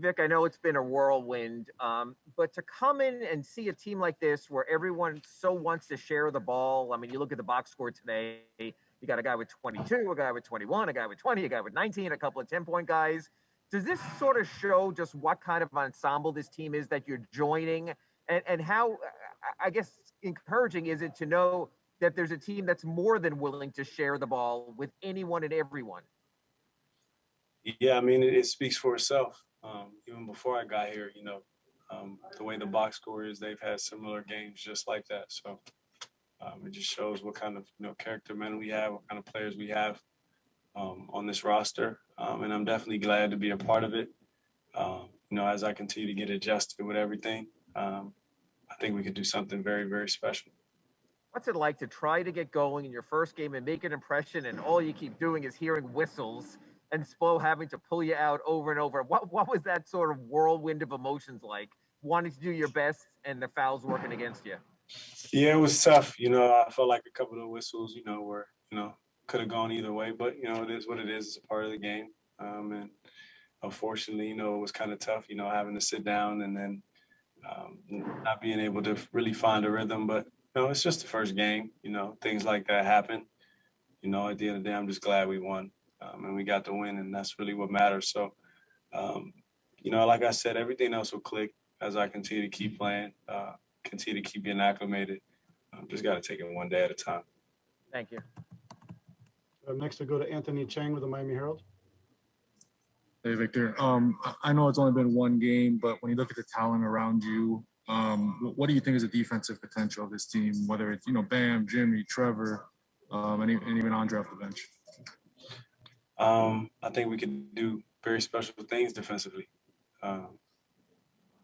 Vic, I know it's been a whirlwind, but to come in and see a team like this where everyone so wants to share the ball. I mean, you look at the box score today, you got a guy with 22, a guy with 21, a guy with 20, a guy with 19, a couple of 10-point guys. Does this sort of show just what kind of ensemble this team is that you're joining, and how, I guess, encouraging is it to know that there's a team that's more than willing to share the ball with anyone and everyone? Yeah, I mean, it speaks for itself. Even before I got here, the way the box score is, they've had similar games just like that. So it just shows what kind of character men we have, what kind of players we have on this roster, and I'm definitely glad to be a part of it. As I continue to get adjusted with everything, I think we could do something very, very special. What's it like to try to get going in your first game and make an impression, and all you keep doing is hearing whistles and Spo having to pull you out over and over? What was that sort of whirlwind of emotions like, wanting to do your best and the fouls working against you? Yeah, it was tough. I felt like a couple of whistles, were, could have gone either way, but, it is what it is. It's a part of the game. And unfortunately, it was kind of tough, having to sit down and then not being able to really find a rhythm. But, it's just the first game, things like that happen. At the end of the day, I'm just glad we won and we got the win, and that's really what matters. So, um, like I said, everything else will click as I continue to keep playing, continue to keep getting acclimated. Just got to take it one day at a time. Thank you. Next, we go to Anthony Chang with the Miami Herald. Hey, Victor. I know it's only been one game, but when you look at the talent around you, what do you think is the defensive potential of this team? Whether it's Bam, Jimmy, Trevor, and even Andre off the bench. I think we can do very special things defensively.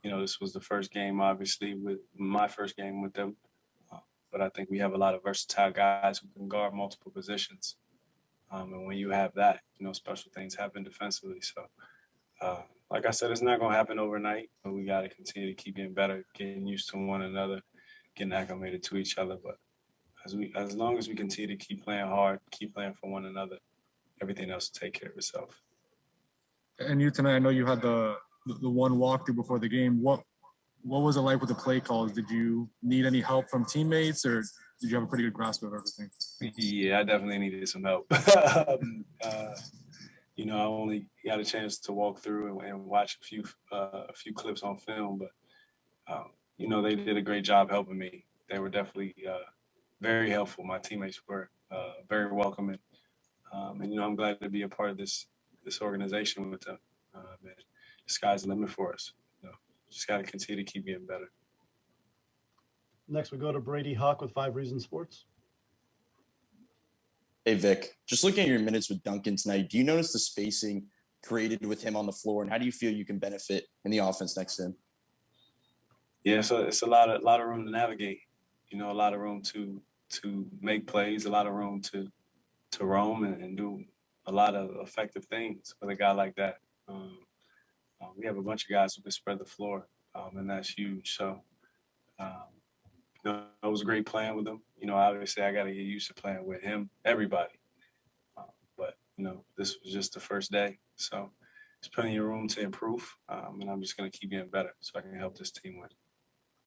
This was the first game, obviously, with my first game with them. But I think we have a lot of versatile guys who can guard multiple positions. And when you have that, special things happen defensively. So, like I said, it's not going to happen overnight, but we got to continue to keep getting better, getting used to one another, getting acclimated to each other. But as long as we continue to keep playing hard, keep playing for one another, everything else will take care of itself. And you tonight, I know you had the one walkthrough before the game. What was it like with the play calls? Did you need any help from teammates, or did you have a pretty good grasp of everything? Yeah, I definitely needed some help. I only got a chance to walk through and watch a few clips on film, but they did a great job helping me. They were definitely very helpful. My teammates were very welcoming, and I'm glad to be a part of this organization with them. And the sky's the limit for us. Just got to continue to keep getting better. Next, we go to Brady Hawk with 5 Reasons Sports. Hey, Vic, just looking at your minutes with Duncan tonight, do you notice the spacing created with him on the floor, and how do you feel you can benefit in the offense next to him? Yeah, so it's a lot of room to navigate. A lot of room to make plays, a lot of room to roam and do a lot of effective things with a guy like that. We have a bunch of guys who can spread the floor, and that's huge. So, it was great playing with him. Obviously I got to get used to playing with him, everybody. But, this was just the first day. So there's plenty of room to improve, and I'm just going to keep getting better so I can help this team win.